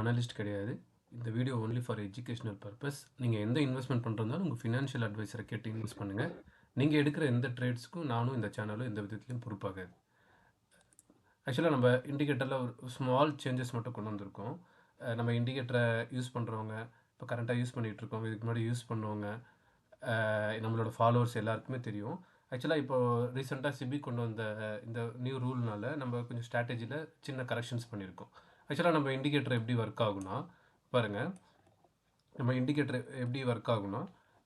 Analyst கிடையாது. இந்த video only for educational purpose. நீங்கள் எந்த இன்வெஸ்ட்மெண்ட் பண்ணுறதாலும் உங்கள் ஃபினான்ஷியல் அட்வைசரை கேட்டு இன்வெஸ்ட் பண்ணுங்கள். நீங்கள் எடுக்கிற எந்த ட்ரேட்ஸ்க்கும் நானும் இந்த சேனலும் எந்த விதத்துலையும் பொறுப்பாகாது. ஆக்சுவலாக நம்ம இண்டிகேட்டரில் ஒரு ஸ்மால் சேஞ்சஸ் மட்டும் கொண்டு வந்திருக்கோம். நம்ம இண்டிகேட்டரை யூஸ் பண்ணுறவங்க, இப்போ கரண்ட்டாக யூஸ் பண்ணிகிட்ருக்கோம், இதுக்கு முன்னாடி யூஸ் பண்ணுறவங்க, நம்மளோட ஃபாலோவர்ஸ் எல்லாருக்குமே தெரியும். ஆக்சுவலாக இப்போ ரீசெண்டாக சிபி கொண்டு வந்த இந்த நியூ ரூல்னால நம்ம கொஞ்சம் ஸ்ட்ராட்டஜியில் சின்ன கரெக்ஷன்ஸ் பண்ணியிருக்கோம். ஆக்சுவலாக நம்ம இண்டிகேட்டர் எப்படி ஒர்க் ஆகுனா பாருங்கள், நம்ம இண்டிகேட்டர் எப்படி ஒர்க் ஆகுனா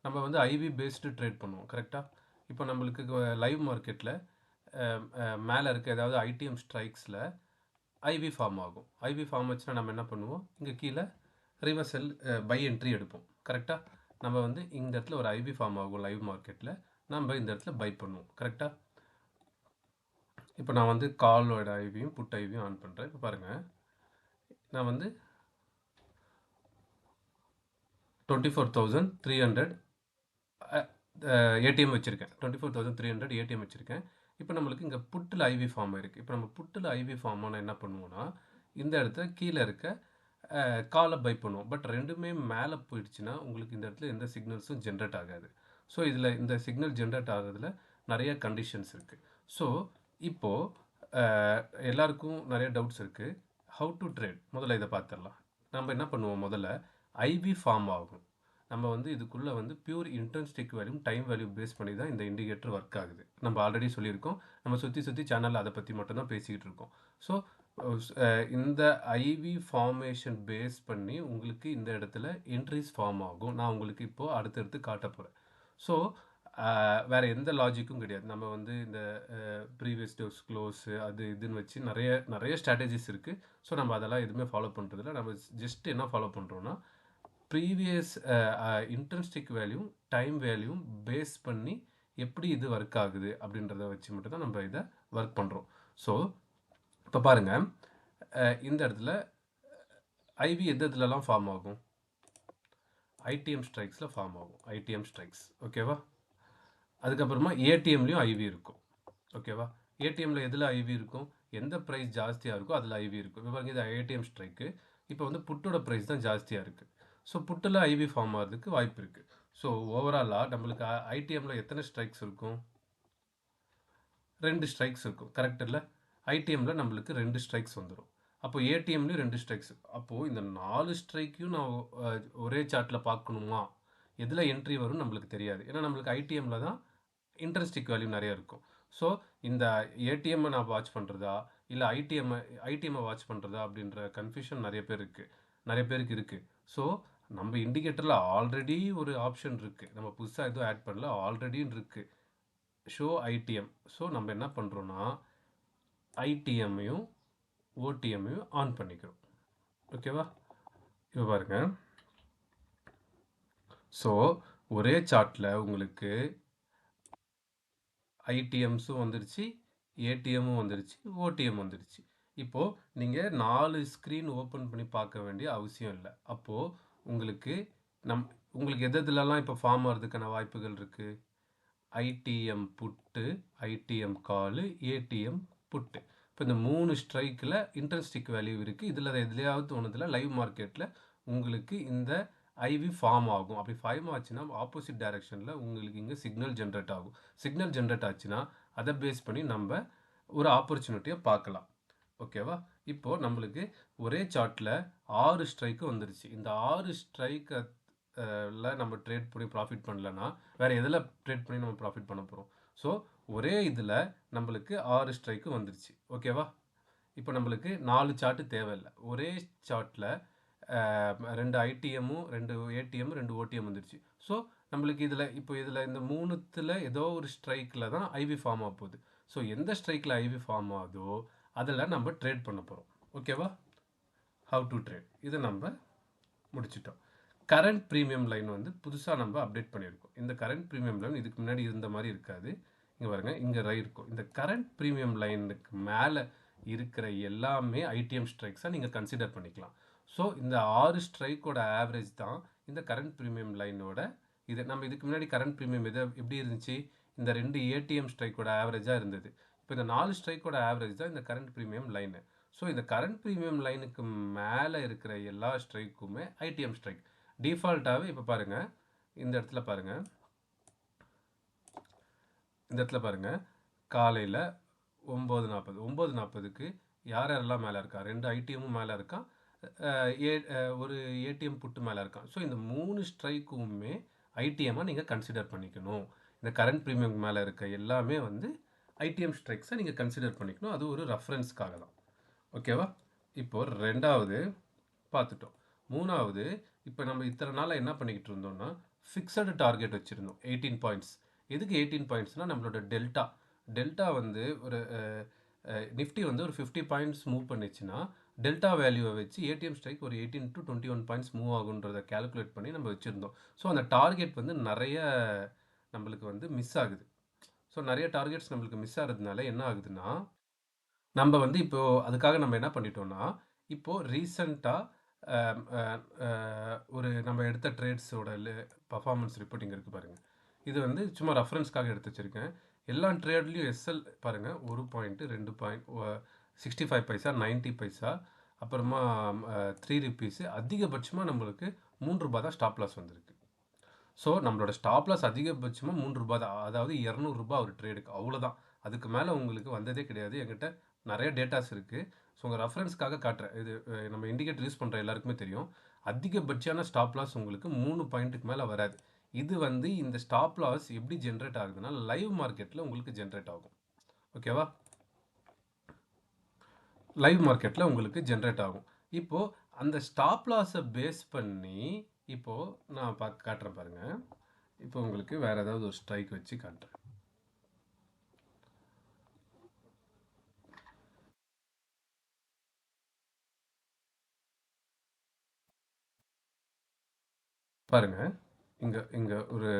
நம்ம வந்து ஐவி பேஸ்டு ட்ரேட் பண்ணுவோம். கரெக்டாக இப்போ நம்மளுக்கு லைவ் மார்க்கெட்டில் மேலே இருக்க ஏதாவது ஐடிஎம் ஸ்ட்ரைக்ஸில் ஐவி ஃபார்ம் ஆகும். ஐவி ஃபார்ம் ஆச்சுன்னா நம்ம என்ன பண்ணுவோம், இங்கே கீழே ரிவர்சல் பை என்ட்ரி எடுப்போம். கரெக்டாக நம்ம வந்து இந்த இடத்துல ஒரு ஐவி ஃபார்ம் ஆகும் லைவ் மார்க்கெட்டில், நம்ம இந்த இடத்துல பை பண்ணுவோம். கரெக்டாக இப்போ நான் வந்து காலோட ஐவியும் புட் ஐவியும் ஆன் பண்ணுறேன். இப்போ பாருங்கள், நான் வந்து 24,300 ஏடிஎம் வச்சுருக்கேன். 24,300 ஏடிஎம் வச்சுருக்கேன். இப்போ நம்மளுக்கு இங்கே புட்டில் ஐவி ஃபார்ம் இருக்குது. இப்போ நம்ம புட்டில் ஐவி ஃபார்ம் ஆனால் என்ன பண்ணுவோன்னா, இந்த இடத்துல கீழே இருக்க காலை பை பண்ணுவோம். பட் ரெண்டுமே மேலே போயிடுச்சுன்னா உங்களுக்கு இந்த இடத்துல எந்த சிக்னல்ஸும் ஜென்ரேட் ஆகாது. ஸோ இதில் இந்த சிக்னல் ஜென்ரேட் ஆகிறதுல நிறைய கண்டிஷன்ஸ் இருக்குது. ஸோ இப்போது எல்லாருக்கும் நிறைய டவுட்ஸ் இருக்குது. ஹவு டு ட்ரேட், முதல்ல இதை பார்த்துடலாம். நம்ம என்ன பண்ணுவோம், முதல்ல ஐவி ஃபார்ம் ஆகும். நம்ம வந்து இதுக்குள்ளே வந்து pure intrinsic value time value base பண்ணி தான் இந்த இண்டிகேட்டர் ஒர்க் ஆகுது. நம்ம ஆல்ரெடி சொல்லியிருக்கோம். நம்ம சுற்றி சேனலில் அதை பற்றி மட்டும்தான் பேசிக்கிட்டு இருக்கோம். ஸோ இந்த ஐவி ஃபார்மேஷன் பேஸ் பண்ணி உங்களுக்கு இந்த இடத்துல என்ட்ரிஸ் ஃபார்ம் ஆகும். நான் உங்களுக்கு இப்போது அடுத்தடுத்து காட்ட போகிறேன். ஸோ வேறு எந்த லாஜிக்கும் கிடையாது. நம்ம வந்து இந்த ப்ரீவியஸ் டோஸ் க்ளோஸு அது இதுன்னு வச்சு நிறைய ஸ்ட்ராட்டஜிஸ் இருக்குது. ஸோ நம்ம அதெல்லாம் எதுவுமே ஃபாலோ பண்ணுறதில்ல. நம்ம ஜஸ்ட் என்ன ஃபாலோ பண்ணுறோன்னா, previous intrinsic value time value base பண்ணி எப்படி இது ஒர்க் ஆகுது அப்படின்றத வச்சு மட்டும் தான் நம்ம இதை ஒர்க் பண்ணுறோம். ஸோ இப்போ பாருங்கள், இந்த இடத்துல ஐவி எதுலலாம் ஃபார்ம் ஆகும், ஐடிஎம் ஸ்ட்ரைக்ஸில் ஃபார்ம் ஆகும். ஐடிஎம் ஸ்ட்ரைக்ஸ் ஓகேவா. அதுக்கப்புறமா ஏடிஎம்லேயும் ஐவி இருக்கும். ஓகேவா. ஏடிஎம்மில் எதில் ஐவி இருக்கும், எந்த ப்ரைஸ் ஜாஸ்தியாக இருக்கோ அதில் ஐவி இருக்கும். இப்போ பாருங்கள், இது ஏடிஎம் ஸ்ட்ரைக்கு. இப்போ வந்து புட்டோட ப்ரைஸ் தான் ஜாஸ்தியாக இருக்குது. ஸோ புட்டில் ஐவி ஃபார்ம் ஆகிறதுக்கு வாய்ப்பு இருக்குது. ஸோ ஓவராலாக நம்மளுக்கு ஐடிஎம்மில் எத்தனை ஸ்ட்ரைக்ஸ் இருக்கும், 2 ஸ்ட்ரைக்ஸ் இருக்கும். கரெக்ட் இல்லை. ஐடிஎம்மில் நம்மளுக்கு 2 ஸ்ட்ரைக்ஸ் வந்துடும். அப்போது ஏடிஎம்லேயும் 2 ஸ்ட்ரைக்ஸ். அப்போது இந்த 4 ஸ்ட்ரைக்கையும் நான் ஒரே சார்ட்டில் பார்க்கணுமா, எதில் என்ட்ரி வரும்னு நம்மளுக்கு தெரியாது. ஏன்னா நம்மளுக்கு ஐடிஎம்மில் தான் இன்ட்ரெஸ்டிக் வேல்யூ நிறைய இருக்கும். ஸோ இந்த ஏடிஎம்மை நான் வாட்ச் பண்ணுறதா இல்லை ஐடிஎம்மை வாட்ச் பண்ணுறதா அப்படின்ற கன்ஃபியூஷன் நிறைய பேருக்கு இருக்குது. ஸோ நம்ம இண்டிகேட்டரில் ஆல்ரெடி ஒரு ஆப்ஷன் இருக்குது, நம்ம புதுசாக எதுவும் ஆட் பண்ணல, ஆல்ரெடின்னு இருக்குது, ஷோ ஐடிஎம். ஸோ நம்ம என்ன பண்ணுறோன்னா ஐடிஎம்மையும் ஓடிஎம்மையும் ஆன் பண்ணிக்கிறோம். ஓகேவா. இப்போ பாருங்கள், ஸோ ஒரே சார்ட்டில் உங்களுக்கு ஐடிஎம்ஸும் வந்துருச்சு, ஏடிஎம்மும் வந்துருச்சு, ஓடிஎம் வந்துருச்சு. இப்போது நீங்கள் 4 ஸ்க்ரீன் ஓப்பன் பண்ணி பார்க்க வேண்டிய அவசியம் இல்லை. அப்போது உங்களுக்கு எதுலலாம் இப்போ ஃபார்ம் ஆகிறதுக்கான வாய்ப்புகள் இருக்குது, ஐடிஎம் புட்டு, ஐடிஎம் காலு, ஏடிஎம் புட்டு. இப்போ இந்த 3 ஸ்ட்ரைக்கில் இன்ட்ரெஸ்டிக் வேல்யூ இருக்குது. இதில் எதுலையாவது ஒன்றுதில் லைவ் மார்க்கெட்டில் உங்களுக்கு இந்த ஐவி ஃபார்ம் ஆகும். அப்படி ஃபார்ம் ஆச்சுன்னா ஆப்போசிட் டைரெக்ஷனில் உங்களுக்கு இங்கே சிக்னல் ஜென்ரேட் ஆகும். சிக்னல் ஜென்ரேட் ஆச்சுன்னா அதை பேஸ் பண்ணி நம்ம ஒரு ஆப்பர்ச்சுனிட்டியை பார்க்கலாம். ஓகேவா. இப்போது நம்மளுக்கு ஒரே சார்ட்டில் 6 ஸ்ட்ரைக்கு வந்துருச்சு. இந்த 6 ஸ்ட்ரைக்கை நம்ம ட்ரேட் பண்ணி ப்ராஃபிட் பண்ணலன்னா வேறு எதில் ட்ரேட் பண்ணி நம்ம ப்ராஃபிட் பண்ண போகிறோம். ஸோ ஒரே இதில் நம்மளுக்கு 6 ஸ்ட்ரைக்கு வந்துருச்சு. ஓகேவா. இப்போ நம்மளுக்கு 4 சார்ட்டு தேவையில்லை. ஒரே சார்ட்டில் 2 ஐடிஎம்மும் 2 ஏடிஎம் 2 ஓடிஎம் வந்துருச்சு. ஸோ நம்மளுக்கு இதில் இந்த 3த்தில் ஏதோ ஒரு ஸ்ட்ரைக்கில் தான் ஐவி ஃபார்ம் ஆக போகுது. ஸோ எந்த ஸ்ட்ரைக்கில் ஐவி ஃபார்ம் ஆகுதோ அதில் நம்ம ட்ரேட் பண்ண போகிறோம். ஓகேவா. ஹவ் டு ட்ரேட் இதை நம்ம முடிச்சிட்டோம். கரண்ட் ப்ரீமியம் லைன் வந்து புதுசாக நம்ம அப்டேட் பண்ணியிருக்கோம். இந்த கரண்ட் ப்ரீமியம் லைன் இதுக்கு முன்னாடி இருந்த மாதிரி இருக்காது. இங்கே பாருங்கள், இங்கே இருக்கும். இந்த கரண்ட் ப்ரீமியம் லைனுக்கு மேலே இருக்கிற எல்லாமே ஐடிஎம் ஸ்ட்ரைக்ஸாக நீங்கள் கன்சிடர் பண்ணிக்கலாம். ஸோ இந்த 6 ஸ்ட்ரைக்கோட ஆவரேஜ் தான் இந்த கரண்ட் ப்ரீமியம் லைனோட இது. நம்ம இதுக்கு முன்னாடி கரண்ட் ப்ரீமியம் எப்படி இருந்துச்சு, இந்த 2 ஏடிஎம் ஸ்ட்ரைக்கோட ஆவரேஜாக இருந்தது. இப்போ இந்த 4 ஸ்ட்ரைக்கோட ஆவரேஜ் தான் இந்த கரண்ட் ப்ரீமியம் லைனு. ஸோ இந்த கரண்ட் ப்ரீமியம் லைனுக்கு மேலே இருக்கிற எல்லா ஸ்ட்ரைக்குமே ஐடிஎம் ஸ்ட்ரைக். டிஃபால்ட்டாகவே இப்போ பாருங்கள், இந்த இடத்துல பாருங்கள், இந்த இடத்துல பாருங்கள், காலையில் 9:40 யார் யாரெல்லாம் மேலே இருக்கா? 2 ஐடிஎம்மும் மேலே இருக்கான், ஒரு ஏடிஎம் புட்டு மேலே இருக்கான். ஸோ இந்த 3 ஸ்ட்ரைக்குமே ஐடிஎம்மாக நீங்கள் கன்சிடர் பண்ணிக்கணும். இந்த கரண்ட் ப்ரீமியம் மேலே இருக்க எல்லாமே வந்து ஐடிஎம் ஸ்ட்ரைக்ஸை நீங்கள் கன்சிடர் பண்ணிக்கணும். அது ஒரு ரெஃபரன்ஸ்க்காக தான். ஓகேவா? இப்போது 2வது பார்த்துட்டோம். 3வது, இப்போ நம்ம இத்தனை நாளாக என்ன பண்ணிக்கிட்டு இருந்தோம்னா ஃபிக்ஸடு டார்கெட் வச்சுருந்தோம் 18 பாயிண்ட்ஸ். எதுக்கு 18 பாயிண்ட்ஸ்னால் நம்மளோட டெல்டா வந்து ஒரு நிஃப்டி வந்து ஒரு 50 பாயிண்ட்ஸ் மூவ் பண்ணிச்சுன்னா டெல்டா வேல்யூவை வச்சு ஏடிஎம் ஸ்ட்ரைக் ஒரு 18 to 21 பாயிண்ட்ஸ் மூவ் ஆகுன்றதை கேல்குலேட் பண்ணி நம்ம வச்சுருந்தோம். ஸோ அந்த டார்கெட் வந்து நிறைய நம்மளுக்கு வந்து மிஸ் ஆகுது. ஸோ நிறைய டார்கெட்ஸ் நம்மளுக்கு மிஸ் ஆகிறதுனால என்ன ஆகுதுன்னா, நம்ம வந்து இப்போது அதுக்காக நம்ம என்ன பண்ணிட்டோம்னா, இப்போது ரீசெண்டாக ஒரு நம்ம எடுத்த ட்ரேட்ஸோட பர்ஃபார்மன்ஸ் ரிப்போர்ட்டிங் இருக்குது பாருங்கள். இது வந்து சும்மா ரெஃபரன்ஸ்க்காக எடுத்து வச்சுருக்கேன். எல்லா ட்ரேட்லேயும் எஸ்எல் பாருங்கள், 1 பாயிண்ட்டு, 2 பாயிண்ட், 65 பைசா, 90 பைசா, அப்புறமா 3 ருப்பீஸு, அதிகபட்சமாக நம்மளுக்கு 3 ரூபா தான் ஸ்டாப் லாஸ் வந்திருக்கு. ஸோ நம்மளோட ஸ்டாப் லாஸ் அதிகபட்சமாக 3 ரூபா தான், அதாவது 200 ரூபா ஒரு ட்ரேடுக்கு, அவ்வளோதான். அதுக்கு மேலே உங்களுக்கு வந்ததே கிடையாது. என்கிட்ட நிறைய டேட்டாஸ் இருக்குது. ஸோ உங்கள் ரெஃபரன்ஸ்க்காக காட்டுறேன். இது நம்ம இண்டிகேட்டர் யூஸ் பண்ணுற எல்லாருக்குமே தெரியும். அதிகபட்சமான ஸ்டாப் லாஸ் உங்களுக்கு 3 பாயிண்ட்டுக்கு மேலே வராது. இது வந்து இந்த ஸ்டாப் லாஸ் எப்படி ஜென்ரேட் ஆகுதுன்னா லைவ் மார்க்கெட்டில் உங்களுக்கு ஜென்ரேட் ஆகும். ஓகேவா? லைவ் மார்க்கெட்டில் உங்களுக்கு ஜென்ரேட் ஆகும். இப்போது அந்த ஸ்டாப் லாஸை பேஸ் பண்ணி இப்போது நான் காட்டுறேன் பாருங்கள். இப்போ உங்களுக்கு வேறு ஏதாவது ஒரு ஸ்ட்ரைக் வச்சு காட்டுறேன். பாருங்கள், இங்கே ஒரு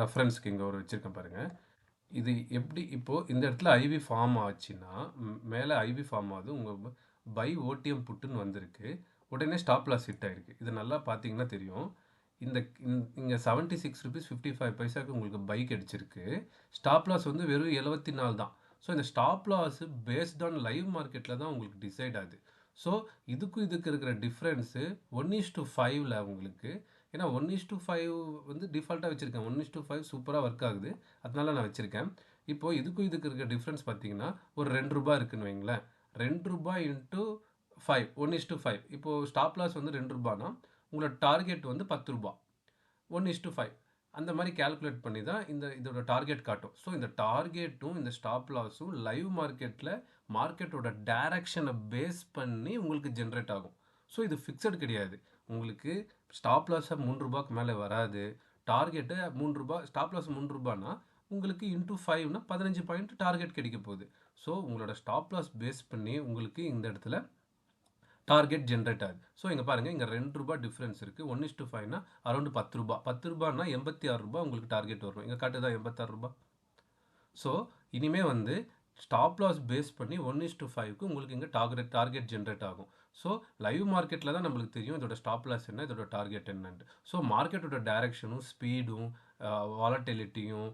ரெஃபரன்ஸ்க்கு இங்கே ஒரு வச்சுருக்கேன் பாருங்கள். இது எப்படி இப்போது இந்த இடத்துல ஐவி ஃபார்ம் ஆச்சுன்னா மேலே ஐவி ஃபார்ம் ஆகுது, உங்கள் பை ஓடிஎம் புட்டுன்னு வந்திருக்கு, உடனே ஸ்டாப் லாஸ் ஹிட் ஆகிருக்கு. இது நல்லா பார்த்தீங்கன்னா தெரியும். இங்கே 76 ருபீஸ் 55 பைசாவுக்கு உங்களுக்கு பை கிடச்சிருக்கு. ஸ்டாப் லாஸ் வந்து வெறும் 74 தான். ஸோ இந்த stop loss based on live மார்க்கெட்டில் தான் உங்களுக்கு டிசைட் ஆகுது. ஸோ இதுக்கு இருக்கிற டிஃப்ரென்ஸு 1:5 உங்களுக்கு. ஏன்னா 1:5 வந்து டிஃபால்ட்டாக வச்சுருக்கேன். 1:5 சூப்பராக ஒர்க் ஆகுது, அதனால நான் வச்சுருக்கேன். இப்போது இதுக்கு இருக்க டிஃப்ரென்ஸ் பார்த்தீங்கன்னா ஒரு 2 ரூபா இருக்குன்னு வைங்களேன். 2 ரூபா இன்ட்டு 5, 1:5. இப்போது ஸ்டாப் லாஸ் வந்து 2 ரூபானா உங்களோட டார்கெட் வந்து 10 ரூபா. 1:5 அந்த மாதிரி கேல்குலேட் பண்ணி தான் இதோட டார்கெட் காட்டும். ஸோ இந்த டார்கெட்டும் இந்த ஸ்டாப் லாஸும் லைவ் மார்க்கெட்டில் மார்க்கெட்டோட டைரக்ஷனை பேஸ் பண்ணி உங்களுக்கு ஜென்ரேட் ஆகும். ஸோ இது ஃபிக்ஸட் கிடையாது. உங்களுக்கு ஸ்டாப் லாஸை 3 ரூபாய்க்கு மேலே வராது. டார்கெட்டு 3 ரூபா, ஸ்டாப் லாஸ் 3 ரூபானா உங்களுக்கு இன்ட்டு 5னா 15 பாயிண்ட் டார்கெட் கிடைக்க போகுது. ஸோ உங்களோட ஸ்டாப் லாஸ் பேஸ் பண்ணி உங்களுக்கு இந்த இடத்துல டார்கெட் ஜென்ரேட் ஆகுது. ஸோ இங்கே பாருங்கள், இங்கே 2 ரூபா டிஃப்ரென்ஸ் இருக்குது. 1:5னா அரௌண்ட் 10 ரூபா. 10 ரூபான்னா 86 ரூபா உங்களுக்கு டார்கெட் வரும். இங்கே காட்டுதா 86 ரூபா. ஸோ இனிமேல் வந்து ஸ்டாப் லாஸ் பேஸ் பண்ணி 1:5க்கு உங்களுக்கு இங்கே டார்கெட் ஜென்ரேட் ஆகும். ஸோ லைவ் மார்க்கெட்டில் தான் நம்மளுக்கு தெரியும் இதோட ஸ்டாப் லாஸ் என்ன, இதோட டார்கெட் என்னன்ட்டு. ஸோ மார்க்கெட்டோட டைரக்ஷனும் ஸ்பீடும் வாலட்டிலிட்டியும்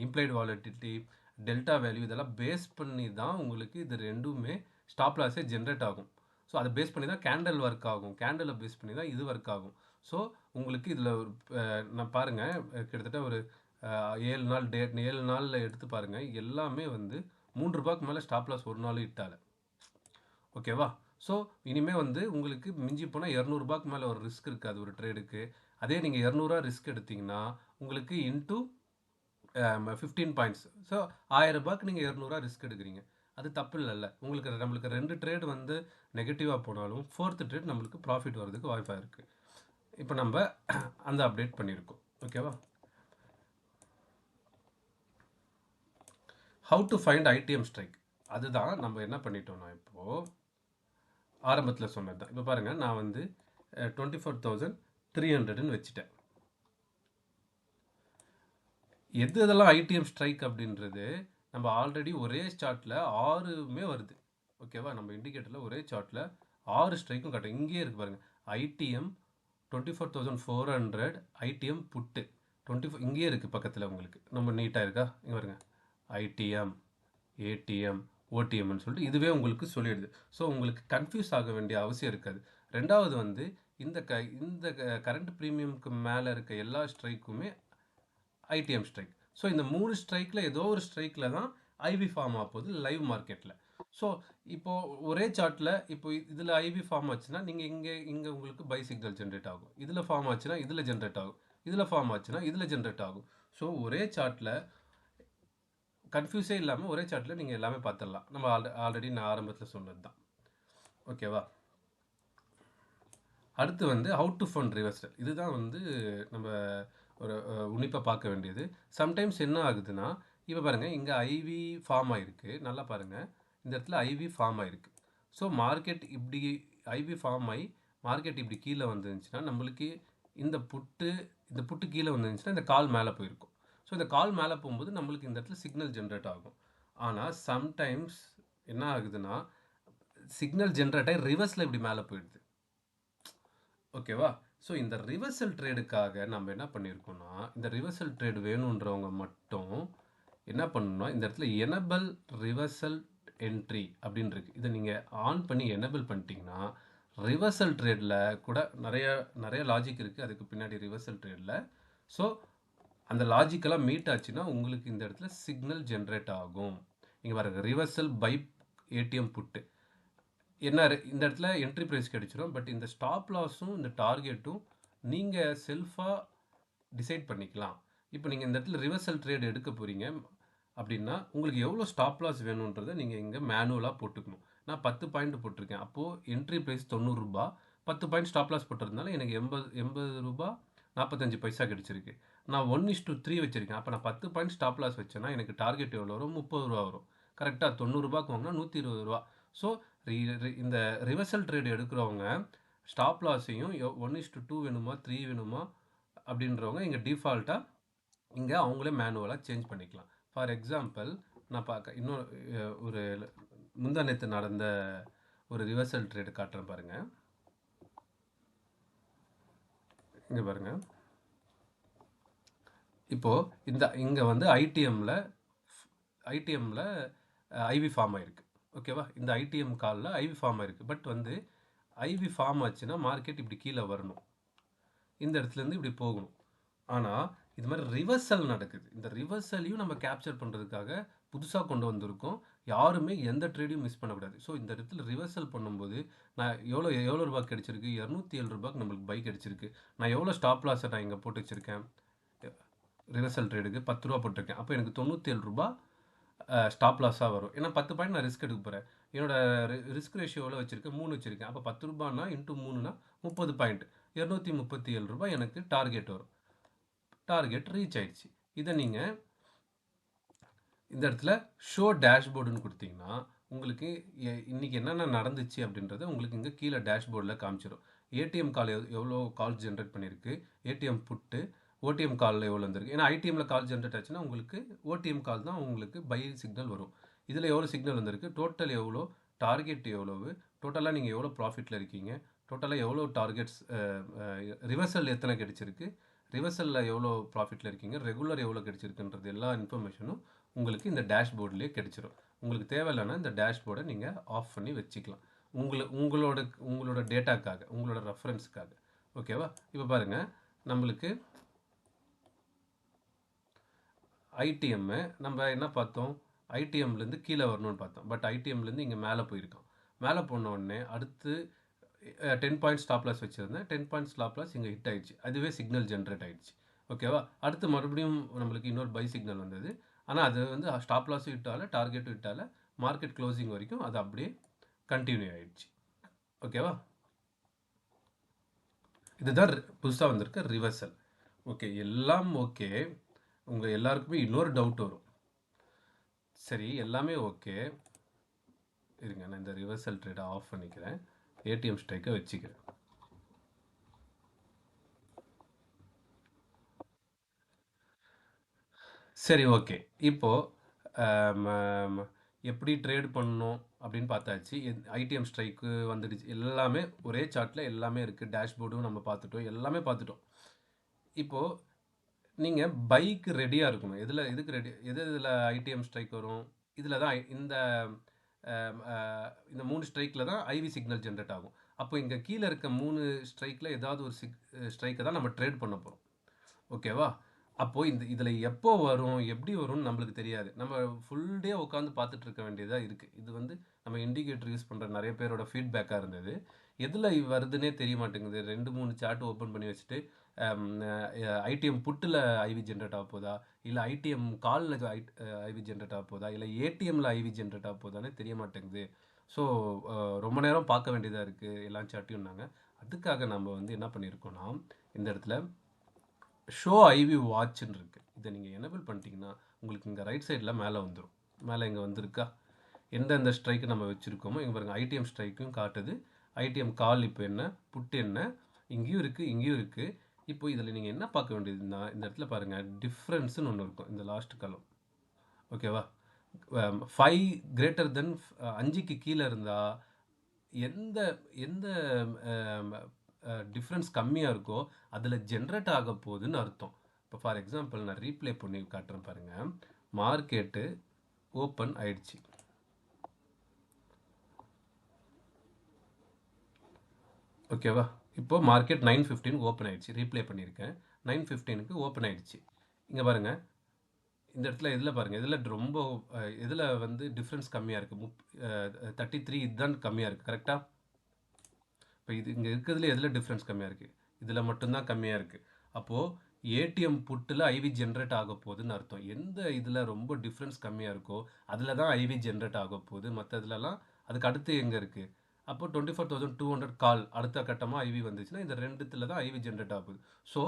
இம்ப்ளைடு வாலட்டிலிட்டி, டெல்டா வேல்யூ இதெல்லாம் பேஸ் பண்ணி தான் உங்களுக்கு இது ரெண்டுமே ஸ்டாப் லாஸே ஜென்ரேட் ஆகும். ஸோ அதை பேஸ் பண்ணி தான் கேண்டில் ஒர்க் ஆகும். கேண்டிலை பேஸ் பண்ணி தான் இது ஒர்க் ஆகும். ஸோ உங்களுக்கு இதில் ஒரு நான் பாருங்கள், கிட்டத்தட்ட ஒரு 7 நாள் 7 நாளில் எடுத்து பாருங்கள், எல்லாமே வந்து 3 ரூபாய்க்கு மேலே ஸ்டாப் லாஸ் ஒரு நாள் இட்டால. ஓகேவா? ஸோ இனிமேல் வந்து உங்களுக்கு மிஞ்சி போனால் 200 ரூபாய்க்கு மேலே ஒரு ரிஸ்க் இருக்காது ஒரு ட்ரேடுக்கு. அதே நீங்கள் 200 ரிஸ்க் எடுத்திங்கன்னா உங்களுக்கு இன்ட்டு 15 பாயிண்ட்ஸ். ஸோ 1000 ரூபாய்க்கு நீங்கள் 200 ரிஸ்க் எடுக்கிறீங்க. அது தப்பு இல்லைல்ல. நம்மளுக்கு 2 ட்ரேட் வந்து நெகட்டிவாக போனாலும் 4th ட்ரேட் நம்மளுக்கு ப்ராஃபிட் வர்றதுக்கு வாய்ப்பாக இருக்குது. இப்போ நம்ம அந்த அப்டேட் பண்ணியிருக்கோம். ஓகேவா? How to find IDM strike, அதுதான் நம்ம என்ன பண்ணிட்டோம்னா இப்போது ஆரம்பத்தில் சொன்னது தான். இப்போ பாருங்கள், நான் வந்து 24,300ன்னு வச்சுட்டேன். இதெல்லாம் ஐடிஎம் ஸ்ட்ரைக் அப்படின்றது நம்ம ஆல்ரெடி ஒரே சார்ட்டில் 6மே வருது. ஓகேவா? நம்ம இண்டிகேட்டரில் ஒரே சார்ட்டில் 6 ஸ்ட்ரைக்கும் காட்டும். இங்கேயே இருக்குது பாருங்கள், ஐடிஎம் 24,400, ஐடிஎம் புட்டு 24 இங்கேயே இருக்குது பக்கத்தில் உங்களுக்கு. நம்ம நீட்டாக இருக்கா? இங்கே பாருங்கள், ஐடிஎம், ஏடிஎம், ஓடிஎம்னு சொல்லிட்டு இதுவே உங்களுக்கு சொல்லிடுது. ஸோ உங்களுக்கு கன்ஃப்யூஸ் ஆக வேண்டிய அவசியம் இருக்காது. 2வது வந்து இந்த கரண்ட் பிரீமியம்க்கு மேலே இருக்க எல்லா ஸ்ட்ரைக்குமே ஐடிஎம் ஸ்ட்ரைக். ஸோ இந்த 3 ஸ்ட்ரைக்கில் ஏதோ ஒரு ஸ்ட்ரைக்கில் தான் ஐவி ஃபார்ம் ஆக போகுது லைவ் மார்க்கெட்டில். ஸோ இப்போது ஒரே சார்ட்டில் இப்போ இதில் ஐவி ஃபார்ம் ஆச்சுன்னா நீங்கள் இங்கே உங்களுக்கு பை சிக்னல் ஜென்ரேட் ஆகும். இதில் ஃபார்ம் ஆச்சுன்னா இதில் ஜென்ரேட் ஆகும். இதில் ஃபார்ம் ஆச்சுன்னா இதில் ஜென்ரேட் ஆகும். ஸோ ஒரே சார்ட்டில் கன்ஃபியூஸே இல்லாமல் ஒரே சார்ட்டில் நீங்கள் எல்லாமே பார்த்துடலாம். நம்ம ஆல்ரெடி நான் ஆரம்பத்தில் சொன்னது தான். ஓகேவா? அடுத்து வந்து ஹவு டு ஃபண்ட் ரிவர்சல். இதுதான் வந்து நம்ம ஒரு உன்னிப்பாக பார்க்க வேண்டியது. சம்டைம்ஸ் என்ன ஆகுதுன்னா, இப்போ பாருங்கள் இங்கே ஐவி ஃபார்ம் ஆகிருக்கு. நல்லா பாருங்கள், இந்த இடத்துல ஐவி ஃபார்ம் ஆகிருக்கு. ஸோ மார்க்கெட் இப்படி ஐவி ஃபார்ம் ஆகி மார்க்கெட் இப்படி கீழே வந்துருந்துச்சுன்னா நம்மளுக்கு இந்த புட்டு கீழே வந்துருந்துச்சுன்னா இந்த கால் மேலே போயிருக்கும். ஸோ இந்த கால் மேலே போகும்போது நம்மளுக்கு இந்த இடத்துல சிக்னல் ஜென்ரேட் ஆகும். ஆனால் சம்டைம்ஸ் என்ன ஆகுதுன்னா சிக்னல் ஜென்ரேட் ஆகி ரிவர்ஸில் இப்படி மேலே போயிடுது. ஓகேவா? ஸோ இந்த ரிவர்சல் ட்ரேடுக்காக நம்ம என்ன பண்ணியிருக்கோம்னா, இந்த ரிவர்சல் ட்ரேடு வேணுன்றவங்க மட்டும் என்ன பண்ணணும்னா, இந்த இடத்துல எனபிள் ரிவர்சல் என்ட்ரி அப்படின்னு இருக்கு. இதை நீங்கள் ஆன் பண்ணி எனபிள் பண்ணிட்டீங்கன்னா ரிவர்சல் ட்ரேடில் கூட நிறைய லாஜிக் இருக்குது அதுக்கு பின்னாடி ரிவர்சல் ட்ரேடில். ஸோ அந்த லாஜிக்கெல்லாம் மீட் ஆச்சுன்னா உங்களுக்கு இந்த இடத்துல சிக்னல் ஜென்ரேட் ஆகும். இங்கே பாருங்க, ரிவர்சல் பை ஏடிஎம் புட்டு என்ன இந்த இடத்துல என்ட்ரி ப்ரைஸ் கிடைச்சிடும். பட் இந்த ஸ்டாப் லாஸும் இந்த டார்கெட்டும் நீங்கள் செல்ஃபாக டிசைட் பண்ணிக்கலாம். இப்போ நீங்கள் இந்த இடத்துல ரிவர்சல் ட்ரேட் எடுக்க போகிறீங்க அப்படின்னா உங்களுக்கு எவ்வளோ ஸ்டாப் லாஸ் வேணுன்றதை நீங்கள் இங்கே மேனுவலாக போட்டுக்கணும். நான் 10 பாயிண்ட் போட்டிருக்கேன். அப்போது என்ட்ரி ப்ரைஸ் 90 ரூபா, 10 பாயிண்ட் ஸ்டாப் லாஸ் போட்டிருந்தாலும் எனக்கு 80 ரூபா 45 பைசா கிடச்சிருக்கு. நான் 1:3 வச்சுருக்கேன். அப்போ நான் 10 பாயிண்ட் ஸ்டாப் லாஸ் வச்சேன்னா எனக்கு டார்கெட் எவ்வளோ வரும்? 30 ரூபா வரும். கரெக்டாக 90 ரூபாய்க்கு வாங்கினா 120 ரூபா. ஸோ இந்த ரிவர்சல் ட்ரேட் எடுக்கிறவங்க ஸ்டாப் லாஸையும் 1:2 வேணுமா 3 வேணுமா அப்படின்றவங்க இங்கே டிஃபால்ட்டாக இங்கே அவங்களே மேனுவலாக சேஞ்ச் பண்ணிக்கலாம். ஃபார் எக்ஸாம்பிள் நான் இன்னொரு ஒரு முந்தா நேற்று நடந்த ஒரு ரிவர்சல் ட்ரேடு காட்டுறேன் பாருங்கள். இங்கே பாருங்கள், இப்போது இங்கே வந்து ஐடிஎம்மில் ஐவி ஃபார்ம் ஆகிருக்கு. ஓகேவா? இந்த ஐடிஎம் காலில் ஐவி ஃபார்ம் ஆகிருக்கு. பட் வந்து ஐவி ஃபார்ம் ஆச்சுன்னா மார்க்கெட் இப்படி கீழே வரணும், இந்த இடத்துலேருந்து இப்படி போகணும். ஆனால் இது மாதிரி ரிவர்சல் நடக்குது. இந்த ரிவர்சலையும் நம்ம கேப்சர் பண்ணுறதுக்காக புதுசாக கொண்டு வந்திருக்கோம். யாருமே எந்த ட்ரேடையும் மிஸ் பண்ணக்கூடாது. ஸோ இந்த இடத்துல ரிவர்சல் பண்ணும்போது நான் எவ்வளோ ரூபாய்க்கு கிடச்சிருக்கு? 207 ரூபாய்க்கு நம்மளுக்கு பை கிடச்சிருக்கு. நான் எவ்வளோ ஸ்டாப் லாஸை நான் இங்கே போட்டு வச்சுருக்கேன்? ரிவர்சல் ட்ரேடுக்கு 10 ரூபா போட்டிருக்கேன். அப்போ எனக்கு 97 ரூபா ஸ்டாப் லாஸாக வரும். ஏன்னா 10 பாயிண்ட் நான் ரிஸ்க் எடுக்க போகிறேன். என்னோட ரிஸ்க் ரேஷியோவில் வச்சுருக்கேன் 3 வச்சுருக்கேன். அப்போ 10 ரூபானா இன்ட்டு 3னா 30 பாயிண்ட், 237 ரூபாய் எனக்கு டார்கெட் வரும். டார்கெட் ரீச் ஆயிடுச்சு. இதை நீங்கள் இந்த இடத்துல ஷோ டேஷ்போர்டுன்னு கொடுத்தீங்கன்னா உங்களுக்கு இன்றைக்கி என்னென்ன நடந்துச்சு அப்படின்றத உங்களுக்கு இங்கே கீழே டேஷ்போர்டில் காமிச்சிடும். ஏடிஎம் கால் எவ்வளோ கால் ஜென்ரேட் பண்ணியிருக்கு, ஏடிஎம் புட்டு, ஓடிஎம் காலில் எவ்வளோ வந்திருக்கு. ஏன்னா ஐடிஎம்மில் கால் ஜென்ரேட் ஆச்சுன்னா உங்களுக்கு ஓடிஎம் கால் தான் உங்களுக்கு பை சிக்னல் வரும். இதில் எவ்வளோ சிக்னல் வந்திருக்கு, டோட்டல் எவ்வளோ, டார்கெட் எவ்வளவு, டோட்டலாக நீங்கள் எவ்வளோ ப்ராஃபிட்டில் இருக்கீங்க, டோட்டலாக எவ்வளோ டார்கெட்ஸ், ரிவர்சல் எத்தனை கிடைச்சிருக்கு, ரிவர்சலில் எவ்வளோ ப்ராஃபிட்டில் இருக்கீங்க, ரெகுலர் எவ்வளோ கிடைச்சிருக்குன்றது எல்லா இன்ஃபர்மேஷனும் உங்களுக்கு இந்த டேஷ்போர்ட்லேயே கிடைச்சிடும். உங்களுக்கு தேவையில்லைன்னா இந்த டேஷ்போர்டை நீங்கள் ஆஃப் பண்ணி வச்சுக்கலாம், உங்களோட டேட்டாக்காக, உங்களோட ரெஃபரன்ஸுக்காக. ஓகேவா? இப்போ பாருங்கள், நம்மளுக்கு ஐடிஎம்மு நம்ம என்ன பார்த்தோம், ஐடிஎம்லேருந்து கீழே வரணும்னு பார்த்தோம். பட் ஐடிஎம்லேருந்து இங்கே மேலே போயிருக்கோம். மேலே போன உடனே அடுத்து 10 பாயிண்ட் ஸ்டாப் லாஸ் வச்சுருந்தேன். 10 பாயிண்ட் ஸ்டாப் லாஸ் இங்கே ஹிட் ஆகிடுச்சு. அதுவே சிக்னல் ஜென்ரேட் ஆகிடுச்சு. ஓகேவா? அடுத்து மறுபடியும் நம்மளுக்கு இன்னொரு பை சிக்னல் வந்தது. ஆனால் அது வந்து ஸ்டாப் லாஸும் ஹிட்டால, டார்கெட்டும் ஹிட்டால, மார்க்கெட் க்ளோசிங் வரைக்கும் அது அப்படியே கண்டினியூ ஆகிடுச்சு. ஓகேவா? இதுதான் புதுசாக வந்திருக்க ரிவர்சல். ஓகே, எல்லாம் ஓகே. உங்கள் எல்லாருக்குமே இன்னொரு டவுட் வரும். சரி, எல்லாமே ஓகே, இருங்க நான் இந்த ரிவர்சல் ட்ரேடை ஆஃப் பண்ணிக்கிறேன், ஏடிஎம் ஸ்ட்ரைக்கை வச்சுக்கிறேன். சரி, ஓகே. இப்போது எப்படி ட்ரேட் பண்ணணும் அப்படின்னு பார்த்தாச்சு. ஐடிஎம் ஸ்ட்ரைக்கு வந்துடுச்சு. எல்லாமே ஒரே சார்ட்டில் எல்லாமே இருக்குது. டேஷ்போர்டும் நம்ம பார்த்துட்டோம், எல்லாமே பார்த்துட்டோம். இப்போது நீங்கள் பைக்கு ரெடியாக இருக்கணும். எதுக்கு ரெடி, இதில் ஐடிஎம் ஸ்ட்ரைக் வரும், இதில் தான் இந்த இந்த 3 ஸ்ட்ரைக்கில் தான் ஐவி சிக்னல் ஜென்ரேட் ஆகும். அப்போ இங்கே கீழே இருக்க 3 ஸ்ட்ரைக்கில் ஏதாவது ஒரு ஸ்ட்ரைக்கை தான் நம்ம ட்ரேட் பண்ண போகிறோம். ஓகேவா? அப்போது இதில் எப்போ வரும், எப்படி வரும்னு நம்மளுக்கு தெரியாது. நம்ம ஃபுல் டே உட்காந்து பார்த்துட்டு இருக்க வேண்டியதாக இருக்குது. இது வந்து நம்ம இண்டிகேட்டர் யூஸ் பண்ணுற நிறைய பேரோட ஃபீட்பேக்காக இருந்தது. எதில் வருதுன்னே தெரிய மாட்டேங்குது. 2-3 சார்ட் ஓப்பன் பண்ணி வச்சுட்டு ஐடிஎம் புட்டில் ஐவி ஜென்ரேட் ஆக போதா, இல்லை ஐடிஎம் காலில் ஐவி ஜென்ரேட் ஆக போதா, இல்லை ஏடிஎம்மில் ஐவி ஜென்ரேட் ஆக போதானே தெரிய மாட்டேங்குது. ஸோ ரொம்ப நேரம் பார்க்க வேண்டியதாக இருக்குது எல்லா சார்ட்டையும்னாங்க. அதுக்காக நம்ம வந்து என்ன பண்ணியிருக்கோன்னா, இந்த இடத்துல ஷோ ஐவி வாட்ச்னு இருக்குது. இதை நீங்கள் எனேபிள் பண்ணிட்டீங்கன்னா உங்களுக்கு இங்கே ரைட் சைடில் மேலே வந்துடும். மேலே இங்கே வந்திருக்கா, எந்தெந்த ஸ்ட்ரைக்கு நம்ம வச்சுருக்கோமோ இங்கே பாருங்கள், ஐடிஎம் ஸ்ட்ரைக்கும் காட்டுது, ஐடிஎம் கால் இப்போ என்ன, புட்டு என்ன, இங்கேயும் இருக்குது இங்கேயும் இருக்குது. இப்போ இதில் நீங்கள் என்ன பார்க்க வேண்டியதுன்னா, இந்த இடத்துல பாருங்கள் டிஃப்ரென்ஸுன்னு ஒன்று இருக்கும், இந்த லாஸ்ட் காலம். ஓகேவா? 5 கிரேட்டர் தென் 5க்கு கீழே இருந்தால் எந்த எந்த டிஃப்ரென்ஸ் கம்மியாக இருக்கோ அதில் ஜென்ரேட் ஆக போகுதுன்னு அர்த்தம். இப்போ ஃபார் எக்ஸாம்பிள் நான் ரீப்ளே பண்ணி காட்டுறேன் பாருங்கள். மார்க்கெட்டு ஓப்பன் ஆயிடுச்சு. ஓகேவா? இப்போது மார்க்கெட் 9:15 ஓப்பன் ஆயிடுச்சு. ரீப்ளே பண்ணியிருக்கேன். 9:15க்கு ஓப்பன் ஆயிடுச்சு. இங்கே பாருங்கள், இந்த இடத்துல இதில் பாருங்கள், இதில் ரொம்ப இதில் வந்து டிஃப்ரென்ஸ் கம்மியாக இருக்குது. 33 இதுதான் கம்மியாக இருக்குது. கரெக்டாக? இப்போ இது இங்கே இருக்கிறதுல எதில் டிஃப்ரென்ஸ் கம்மியாக இருக்குது? இதில் மட்டும்தான் கம்மியாக இருக்குது. அப்போது ஏடிஎம் புட்டில் ஐவி ஜென்ரேட் ஆக போகுதுன்னு அர்த்தம். எந்த இதில் ரொம்ப டிஃப்ரென்ஸ் கம்மியாக இருக்கோ அதில் தான் ஐவி ஜென்ரேட் ஆக போகுது. மற்ற இதிலலாம் அதுக்கு அடுத்து எங்கே இருக்குது? அப்போ 24,200 கால் அடுத்த கட்டமாக ஐவி வந்துச்சுன்னா இந்த ரெண்டுத்தில் தான் ஐவி ஜென்ரேட் ஆகுது. ஸோ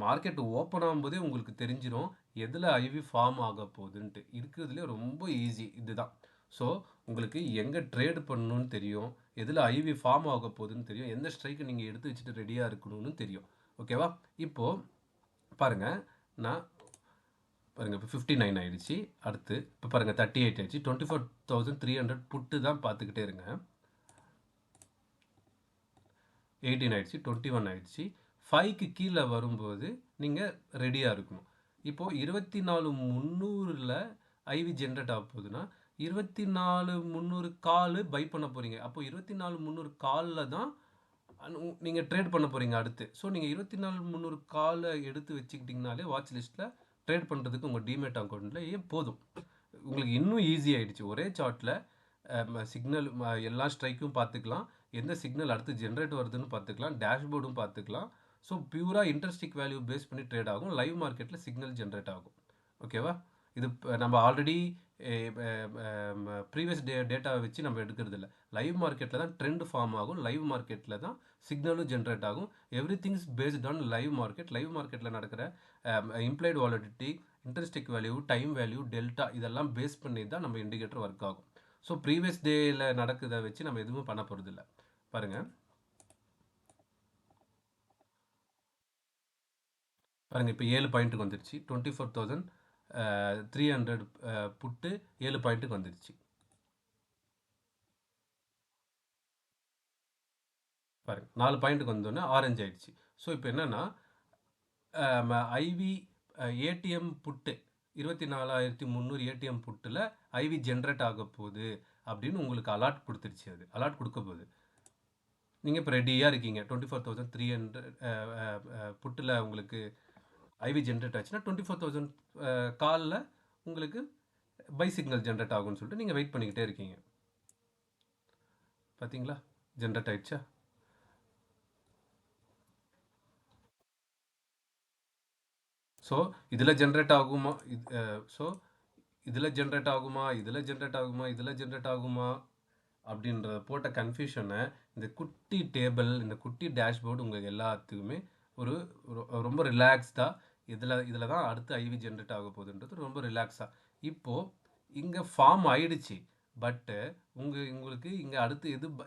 மார்க்கெட் ஓப்பன் ஆகும்போதே உங்களுக்கு தெரிஞ்சிடும் எதில் ஐவி ஃபார்ம் ஆக போகுதுன்ட்டு. இருக்கிறதுலே ரொம்ப ஈஸி இதுதான். ஸோ உங்களுக்கு எங்கே ட்ரேட் பண்ணணும்னு தெரியும், எதில் ஐவி ஃபார்ம் ஆக போகுதுன்னு தெரியும், எந்த ஸ்ட்ரைக்கு நீங்கள் எடுத்து வச்சுட்டு ரெடியாக இருக்கணும்னு தெரியும். ஓகேவா? இப்போது பாருங்கள், நான் பாருங்கள் இப்போ 59 ஆகிடுச்சு. அடுத்து இப்போ பாருங்கள் 38 ஆகிடுச்சு. 24,300 புட்டு தான் பார்த்துக்கிட்டே இருங்க. 18 ஆகிடுச்சு, 21 ஆகிடுச்சு. 5க்கு கீழே வரும்போது நீங்கள் ரெடியாக இருக்கணும். இப்போது 24,300 ஐவி ஜென்ரேட் ஆக போகுதுன்னா 24,300 கால் பை பண்ண போகிறீங்க. அப்போது 24,300 காலில் தான் நீங்கள் ட்ரேட் பண்ண போகிறீங்க அடுத்து. ஸோ நீங்கள் 24,300 காலை எடுத்து வச்சுக்கிட்டிங்கனாலே வாட்ச் லிஸ்ட்டில் ட்ரேட் பண்ணுறதுக்கு உங்கள் டிமேட் அக்கௌண்ட்டில் போதும். உங்களுக்கு இன்னும் ஈஸி ஆகிடுச்சு. ஒரே சார்ட்டில் சிக்னல் எல்லா ஸ்ட்ரைக்கும் பார்த்துக்கலாம், எந்த சிக்னல் அடுத்து ஜென்ரேட் வருதுன்னு பார்த்துக்கலாம், டேஷ்போர்டும் பார்த்துக்கலாம். ஸோ பியூராக இன்ட்ரெஸ்டிக் வேல்யூ பேஸ் பண்ணி ட்ரேட் ஆகும். லைவ் மார்க்கெட்டில் சிக்னல் ஜென்ரேட் ஆகும். ஓகேவா? இது நம்ம ஆல்ரெடி ப்ரீவியஸ் டேட்டாவை வச்சு நம்ம எடுக்கிறது இல்லை. லைவ் மார்க்கெட்டில் தான் ட்ரெண்ட் ஃபார்ம் ஆகும், லைவ் மார்க்கெட்டில் தான் சிக்னலும் ஜென்ரேட் ஆகும். Every things based on live market. Live மார்க்கெட்டில் நடக்கிற implied volatility, intrinsic value, time value, delta இதெல்லாம் பேஸ் பண்ணி தான் நம்ம இண்டிகேட்டர் ஒர்க் ஆகும். ஸோ ப்ரீவியஸ் டேயில் நடக்கிறத வச்சு நம்ம எதுவும் பண்ண போகிறது இல்லை. பாருங்கள் இப்போ 7 பாயிண்ட்டுக்கு வந்துடுச்சு. 24,300 புட்டு 7 பாயிண்ட்டுக்கு வந்துடுச்சு. பாருங்கள் 4 பாயிண்ட்டுக்கு வந்தோடனே ஆரஞ்சு ஆயிடுச்சு. ஸோ இப்போ என்னென்னா ஐவி ஏடிஎம் புட்டு 24,300 ஏடிஎம் புட்டில் ஐவி ஜென்ரேட் ஆக போகுது அப்படின்னு உங்களுக்கு அலாட் கொடுத்துருச்சு. அது அலாட் கொடுக்க போகுது. நீங்கள் இப்போ ரெடியாக இருக்கீங்க. 24,300 புட்டில் உங்களுக்கு ஐவி ஜென்ரேட் ஆச்சுன்னா 24,000 காலில் உங்களுக்கு பை சிக்னல் ஜென்ரேட் ஆகும்னு சொல்லிட்டு நீங்கள் வெயிட் பண்ணிக்கிட்டே இருக்கீங்க. பார்த்தீங்களா, ஜென்ரேட் ஆயிடுச்சா? ஸோ இதில் ஜென்ரேட் ஆகுமா, இதில் ஜென்ரேட் ஆகுமா, இதில் ஜென்ரேட் ஆகுமா, இதில் ஜென்ரேட் ஆகுமா அப்படின்றத போட்ட கன்ஃபியூஷனை இந்த குட்டி டேபிள், இந்த குட்டி டேஷ்போர்டு உங்களுக்கு எல்லாத்துக்குமே ஒரு ரொம்ப ரிலாக்ஸ்டாக இதில் தான் அடுத்து ஐவி ஜென்ரேட் ஆக போகுதுன்றது ரொம்ப ரிலாக்ஸாக. இப்போது இங்கே ஃபார்ம் ஆயிடுச்சு. பட்டு உங்களுக்கு இங்கே அடுத்து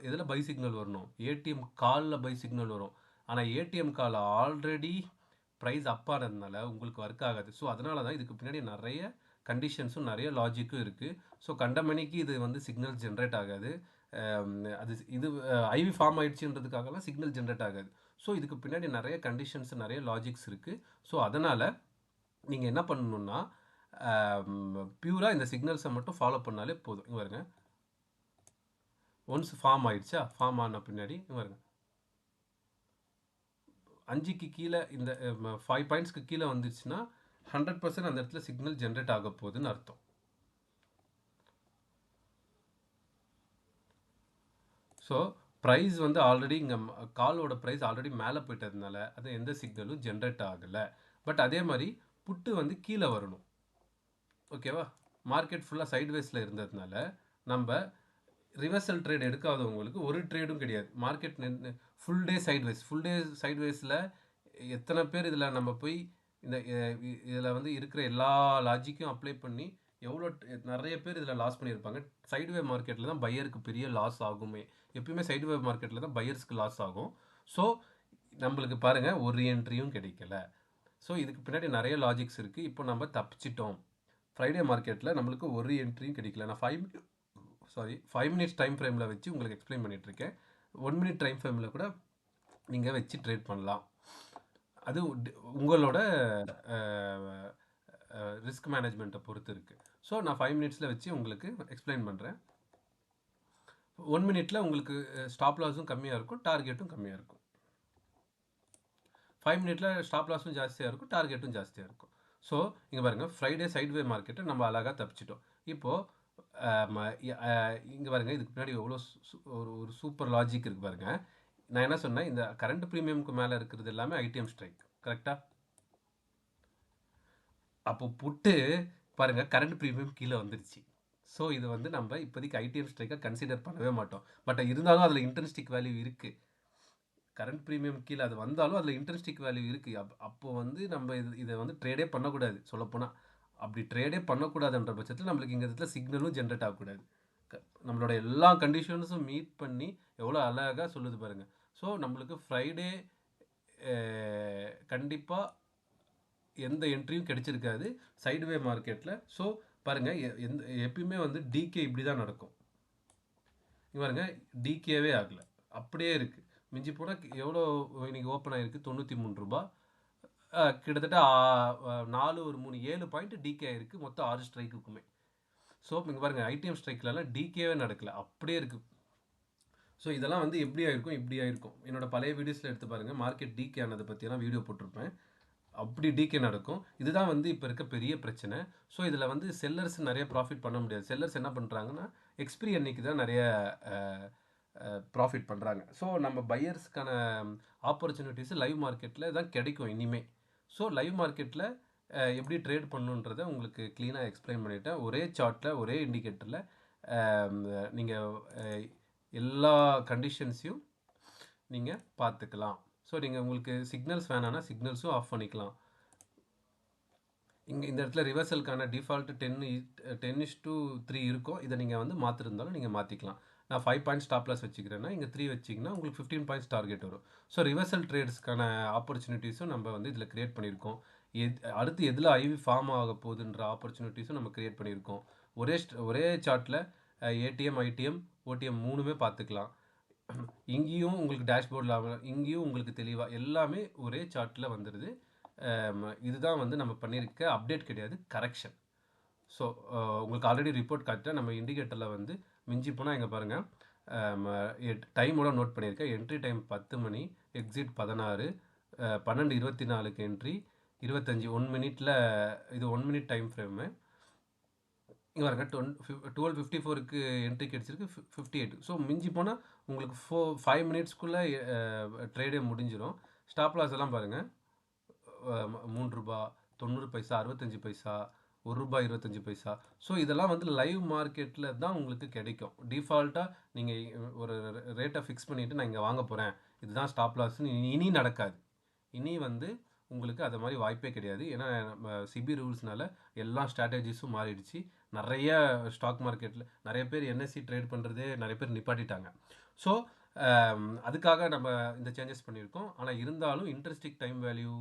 எதில் பை சிக்னல் வரணும்? ஏடிஎம் காலில் பை சிக்னல் வரும். ஆனால் ஏடிஎம் கால் ஆல்ரெடி ப்ரைஸ் அப் ஆனதுனால உங்களுக்கு ஒர்க் ஆகாது. ஸோ அதனால தான் இதுக்கு பின்னாடி நிறைய கண்டிஷன்ஸும் நிறைய லாஜிக்கும் இருக்குது. ஸோ கண்ட மணிக்கு இது வந்து சிக்னல் ஜென்ரேட் ஆகாது. அது இது ஐவி ஃபார்ம் ஆயிடுச்சுன்றதுக்காகலாம் சிக்னல் ஜென்ரேட் ஆகாது. ஸோ இதுக்கு பின்னாடி நிறைய கண்டிஷன்ஸ், நிறைய லாஜிக்ஸ் இருக்குது. ஸோ அதனால் நீங்கள் என்ன பண்ணணுன்னா பியூராக இந்த சிக்னல்ஸை மட்டும் ஃபாலோ பண்ணாலே போதும். இங்கே பாருங்க, ஒன்ஸ் ஃபார்ம் ஆயிடுச்சா, ஃபார்ம் ஆன பின்னாடி பாருங்க 5க்கு கீழே இந்த 5 பாயிண்ட்ஸ்க்கு கீழே வந்துச்சுன்னா 100% அந்த இடத்துல சிக்னல் ஜென்ரேட் ஆக போகுதுன்னு அர்த்தம். ஸோ ப்ரைஸ் வந்து ஆல்ரெடி இங்கே காலோட ப்ரைஸ் ஆல்ரெடி மேலே போயிட்டதுனால அது எந்த சிக்னலும் ஜென்ரேட் ஆகலை. பட் அதே மாதிரி புட்டு வந்து கீழே வரணும். ஓகேவா? மார்க்கெட் ஃபுல்லாக சைட்வேஸில் இருந்ததுனால நம்ம ரிவர்சல் ட்ரேட் எடுக்காதவங்களுக்கு ஒரு ட்ரேடும் கிடையாது. மார்க்கெட் ஃபுல் டே சைட்வேஸில் எத்தனை பேர் இதில் நம்ம போய் இந்த இதில் வந்து இருக்கிற எல்லா லாஜிக்கும் அப்ளை பண்ணி எவ்வளோ நிறைய பேர் இதில் லாஸ் பண்ணியிருப்பாங்க. சைட்வே மார்க்கெட்டில் தான் பையருக்கு பெரிய லாஸ் ஆகுமே. எப்பயுமே சைட்வே மார்க்கெட்டில் தான் பையர்ஸ்க்கு லாஸ் ஆகும். ஸோ நம்மளுக்கு பாருங்கள் ஒரு என்ட்ரியும் கிடைக்கல. ஸோ இதுக்கு பின்னாடி நிறைய லாஜிக்ஸ் இருக்குது. இப்போ நம்ம தப்பிச்சிட்டோம். ஃப்ரைடே மார்க்கெட்டில் நம்மளுக்கு ஒரு என்ட்ரியும் கிடைக்கல. நான் 5 மினிட்ஸ் டைம் ஃப்ரேமில் வச்சு உங்களுக்கு எக்ஸ்பிளைன் பண்ணிகிட்ருக்கேன். 1 மினிட் டைம் ஃப்ரேமில் கூட நீங்கள் வச்சு ட்ரேட் பண்ணலாம். அது உங்களோட ரிஸ்க் மேனேஜ்மெண்ட்டை பொறுத்து இருக்குது. ஸோ நான் 5 மினிட்ஸில் வச்சு உங்களுக்கு எக்ஸ்பிளைன் பண்ணுறேன். 1 மினிட்ல உங்களுக்கு ஸ்டாப் லாஸும் கம்மியாக இருக்கும், டார்கெட்டும் கம்மியாக இருக்கும். 5 மினிட்ல ஸ்டாப் லாஸும் ஜாஸ்தியாக இருக்கும், டார்கெட்டும் ஜாஸ்தியாக இருக்கும். ஸோ இங்கே பாருங்கள், ஃப்ரைடே சைட்வே மார்க்கெட்டை நம்ம அழகாக தப்பிச்சிட்டோம். இப்போது இங்கே பாருங்கள், இதுக்கு பின்னாடி எவ்வளோ ஒரு சூப்பர் லாஜிக் இருக்குது பாருங்கள். நான் என்ன சொன்னேன், இந்த கரண்ட் ப்ரீமியமுக்கு மேலே இருக்கிறது எல்லாமே ஐடிஎம் ஸ்ட்ரைக், கரெக்டாக? அப்போ புட்டு பாருங்கள் கரண்ட் ப்ரீமியம் கீழே வந்துருச்சு. ஸோ இது வந்து நம்ம இப்போதைக்கு ஐடிஎம் ஸ்ட்ரைக்காக கன்சிடர் பண்ணவே மாட்டோம். பட் இருந்தாலும் அதில் இன்ட்ரெஸ்டிக் வேல்யூ இருக்குது. கரண்ட் ப்ரீமியம் கீழே அது வந்தாலும் அதில் இன்ட்ரெஸ்டிக் வேல்யூ இருக்குது. அப்போ வந்து நம்ம இதை வந்து ட்ரேடே பண்ணக்கூடாது. சொல்லப்போனால் அப்படி ட்ரேடே பண்ணக்கூடாதுன்ற பட்சத்தில் நம்மளுக்கு இங்கே இடத்துல சிக்னலும் ஜென்ரேட் ஆகக்கூடாது. நம்மளோட எல்லா கண்டிஷன்ஸும் மீட் பண்ணி எவ்வளோ அழகாக சொல்லுது பாருங்கள். ஸோ நம்மளுக்கு ஃப்ரைடே கண்டிப்பாக எந்த என்ட்ரியும் கிடைச்சிருக்காது சைடுவே மார்க்கெட்டில். ஸோ பாருங்கள், எப்பயுமே வந்து டிகே இப்படி தான் நடக்கும். இங்கே பாருங்கள், டிகேவே ஆகலை, அப்படியே இருக்குது. மிஞ்சி போனால் எவ்வளோ இன்றைக்கி ஓப்பன் ஆகிருக்கு, 93 ரூபா. கிட்டத்தட்ட 4 ஒரு 3 7 பாயிண்ட் டிகே ஆகிருக்கு மொத்தம் 6 ஸ்ட்ரைக்குக்குமே. ஸோ இங்கே பாருங்கள், ஐடிஎம் ஸ்ட்ரைக்லலாம் டிகேவே நடக்கலை, அப்படியே இருக்குது. ஸோ இதெல்லாம் வந்து எப்படி ஆயிருக்கும், இப்படி ஆயிருக்கும். என்னோடய பழைய வீடியோஸில் எடுத்து பாருங்கள், மார்க்கெட் டிகே ஆனதை பற்றியெல்லாம் வீடியோ போட்டிருப்பேன். அப்படி டிகே நடக்கும். இதுதான் வந்து இப்போ இருக்க பெரிய பிரச்சனை. ஸோ இதில் வந்து செல்லர்ஸ் நிறைய ப்ராஃபிட் பண்ண முடியாது. செல்லர்ஸ் என்ன பண்ணுறாங்கன்னா எக்ஸ்பிரி அன்னைக்கு தான் நிறைய ப்ராஃபிட் பண்ணுறாங்க. ஸோ நம்ம பையர்ஸ்க்கான ஆப்பர்ச்சுனிட்டிஸ் லைவ் மார்க்கெட்டில் தான் கிடைக்கும் இனிமே. ஸோ லைவ் மார்க்கெட்டில் எப்படி ட்ரேட் பண்ணுன்றதை உங்களுக்கு க்ளீனாக எக்ஸ்பிளைன் பண்ணிவிட்டேன். ஒரே சார்ட்டில் ஒரே இண்டிகேட்டரில் நீங்கள் எல்லா கண்டிஷன்ஸையும் நீங்கள் பார்த்துக்கலாம். ஸோ நீங்கள் உங்களுக்கு சிக்னல்ஸ் வேணான்னா சிக்னல்ஸும் ஆஃப் பண்ணிக்கலாம். இங்கே இந்த இடத்துல ரிவர்சலுக்கான டிஃபால்ட்டு 10:3 இருக்கும். இதை நீங்கள் வந்து மாற்றிருந்தாலும் நீங்கள் மாற்றிக்கலாம். நான் 5 பாயிண்ட் ஸ்டாப் லாஸ் வச்சுக்கிறேன்னா இங்கே 3 வச்சிங்கன்னா உங்களுக்கு 15 பாயிண்ட்ஸ் டார்கெட் வரும். ஸோ ரிவர்சல் ட்ரேட்ஸ்க்கான ஆப்பர்ச்சுனிட்டிஸும் நம்ம வந்து இதில் க்ரியேட் பண்ணியிருக்கோம். அடுத்து எதில் ஐவி ஃபார்ம் ஆக போகுதுன்ற ஆப்பர்ச்சுனிட்டிஸும் நம்ம க்ரியேட் பண்ணியிருக்கோம். ஒரே சார்ட்டில் ஏடிஎம், ஐடிஎம், ஓடிஎம் 3மே பார்த்துக்கலாம். இங்கேயும் உங்களுக்கு டேஷ்போர்டில் இங்கேயும் உங்களுக்கு தெளிவாக எல்லாமே ஒரே சார்ட்டில் வந்துடுது. இதுதான் வந்து நம்ம பண்ணியிருக்க அப்டேட் கிடையாது, கரெக்ஷன். ஸோ உங்களுக்கு ஆல்ரெடி ரிப்போர்ட் காட்டுறேன். நம்ம இண்டிகேட்டரில் வந்து மிஞ்சி போனால் இங்கே பாருங்கள், டைமோட நோட் பண்ணியிருக்கேன். என்ட்ரி டைம் 10 மணி, எக்ஸிட் 16, 12:24க்கு என்ட்ரி, 25 1 மினிட்டில். இது 1 மினிட் டைம் ஃப்ரேமு. இங்கே பாருங்க, 12:54க்கு என்ட்ரி கிடச்சிருக்கு, 58. ஸோ மிஞ்சி போனால் உங்களுக்கு 5 மினிட்ஸ்க்குள்ளே ட்ரேடே முடிஞ்சிடும். ஸ்டாப் லாஸ் எல்லாம் பாருங்கள், 3 ரூபா 90 பைசா, 65 பைசா, 1 ரூபாய் 25 பைசா. ஸோ இதெல்லாம் வந்து லைவ் மார்க்கெட்டில் தான் உங்களுக்கு கிடைக்கும். டிஃபால்ட்டாக நீங்கள் ஒரு ரேட்டை ஃபிக்ஸ் பண்ணிவிட்டு நான் இங்கே வாங்க போகிறேன், இதுதான் ஸ்டாப் லாஸ்ன்னு இனி நடக்காது. இனி வந்து உங்களுக்கு அது மாதிரி வாய்ப்பே கிடையாது. ஏன்னா சிபி ரூல்ஸ்னால எல்லா ஸ்ட்ராட்டஜிஸும் மாறிடுச்சு. நிறைய ஸ்டாக் மார்க்கெட்டில் நிறைய பேர் என்எஸ்சி ட்ரேட் பண்ணுறதே நிறைய பேர் நிப்பாட்டிட்டாங்க. ஸோ அதுக்காக நம்ம இந்த சேஞ்சஸ் பண்ணியிருக்கோம். ஆனால் இருந்தாலும் intrinsic time value,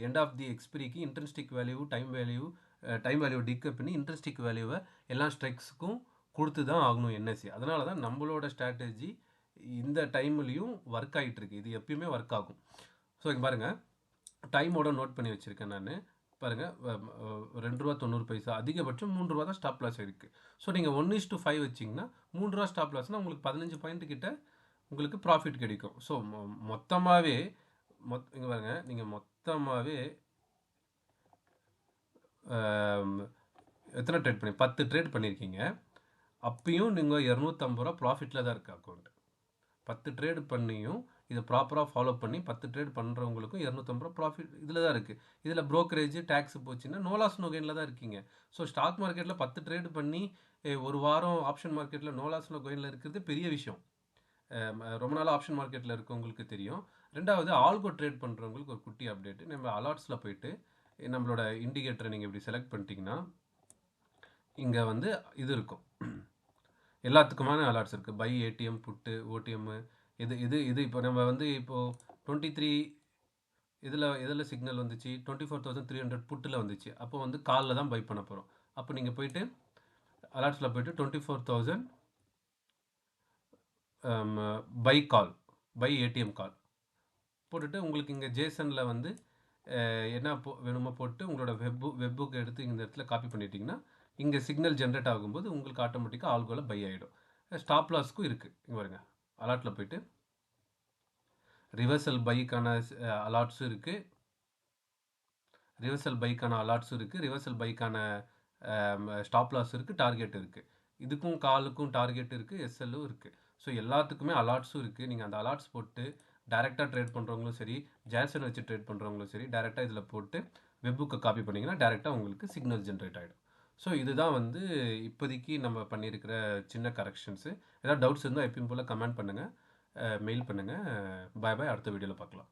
end of the எக்ஸ்பிரிக்கு இன்ட்ரெஸ்டிக் வேல்யூ, டைம் வேல்யூ டிக்கப் பண்ணி இன்ட்ரெஸ்டிக் வேல்யூவை எல்லா ஸ்ட்ரைக்ஸுக்கும் கொடுத்து தான் ஆகணும் என்எஸ்சி. அதனால தான் நம்மளோட ஸ்ட்ராட்டஜி இந்த டைம்லேயும் ஒர்க் ஆகிட்டுருக்கு. இது எப்பயுமே ஒர்க் ஆகும். ஸோ இங்கே பாருங்கள், டைமோட நோட் பண்ணி வச்சுருக்கேன் நான். பாருங்க ரூ. 2.90 அதிகபட்சம் ரூ. 3 தான் ஸ்டாப் லாஸ் இருக்கு. ஸோ நீங்க 1:5 வச்சீங்கன்னா ரூ. 3 ஸ்டாப் லாஸ்னா உங்களுக்கு 15 பாயிண்ட் கிட்ட உங்களுக்கு ப்ராஃபிட் கிடைக்கும். ஸோ மொத்தமாவே இங்க பாருங்க நீங்க மொத்தமாவே எத்தனை ட்ரேட் 10 ட்ரேட் பண்ணியிருக்கீங்க. அப்பயும் நீங்கள் ரூ. 250 ப்ராஃபிட்டில் தான் இருக்குது அக்கௌண்ட். 10 ட்ரேடு பண்ணியும் இதை ப்ராப்பராக ஃபாலோ பண்ணி 10 ட்ரேட் பண்ணுறவங்களுக்கும் 250 ப்ராஃபிட் இதில் தான் இருக்குது. இதில் ப்ரோக்கரேஜ் டேக்ஸ் போச்சுன்னா நோ லாஸ் நோ கெயினில் தான் இருக்கீங்க. ஸோ ஸ்டாக் மார்க்கெட்டில் 10 ட்ரேடு பண்ணி ஒரு வாரம் ஆப்ஷன் மார்க்கெட்டில் நோ லாஸ் நோ கெயினில் இருக்கிறது பெரிய விஷயம். ரொம்ப நாள் ஆப்ஷன் மார்க்கெட்டில் இருக்கவங்களுக்கு தெரியும். ரெண்டாவது ஆல்கோ ட்ரேட் பண்ணுறவங்களுக்கு ஒரு குட்டி அப்டேட். நம்ம அலாட்ஸில் போயிட்டு நம்மளோட இண்டிகேட்டரை நீங்கள் இப்படி செலக்ட் பண்ணிட்டீங்கன்னா இங்கே வந்து இது இருக்கும். எல்லாத்துக்குமான அலாட்ஸ் இருக்குது. பை ஏடிஎம், புட்டு, ஓடிஎம்மு, இது இப்போ நம்ம வந்து இப்போது 23 எதில் சிக்னல் வந்துச்சு 24,300 புட்டில் வந்துச்சு. அப்போ வந்து காலில் தான் பை பண்ண போகிறோம். அப்போ நீங்கள் போயிட்டு அலாட்ஸில் போயிட்டு 24,000 பை ஏடிஎம் கால் போட்டுட்டு உங்களுக்கு இங்கே ஜேசனில் வந்து என்ன வேணுமோ போட்டு உங்களோட வெப்புக்கு எடுத்து இந்த இடத்துல காப்பி பண்ணிட்டீங்கன்னா இங்கே சிக்னல் ஜென்ரேட் ஆகும்போது உங்களுக்கு ஆட்டோமேட்டிக்காக ஆல்கோவில் பை ஆகிடும். ஸ்டாப் லாஸ்க்கும் இருக்குது. இங்கே பாருங்க அலாட்டில் போயிட்டு ரிவர்சல் பைக்கான அலாட்ஸும் இருக்குது. ரிவர்சல் பைக்கான ஸ்டாப் லாஸ் இருக்குது, டார்கெட் இருக்குது. இதுக்கும் காலுக்கும் டார்கெட் இருக்குது, எஸ்எல்லும் இருக்குது. ஸோ எல்லாத்துக்குமே அலாட்ஸும் இருக்குது. நீங்கள் அந்த அலாட்ஸ் போட்டு டேரெக்டாக ட்ரேட் பண்ணுறவங்களும் சரி, ஜேசன் வச்சு ட்ரேட் பண்ணுறவங்களும் சரி, டேரெக்டாக இதில் போட்டு வெப்புக்கை காப்பி பண்ணிங்கன்னா டேரெக்டாக உங்களுக்கு சிக்னல் ஜென்ரேட் ஆகிடும். ஸோ இதுதான் வந்து இப்போதைக்கு நம்ம பண்ணியிருக்கிற சின்ன கரெக்ஷன்ஸு. ஏதாவது டவுட்ஸ் இருந்தால் எப்பயும் போல் கமெண்ட் பண்ணுங்கள், மெயில் பண்ணுங்கள். பாய் பாய். அடுத்த வீடியோவில் பார்க்கலாம்.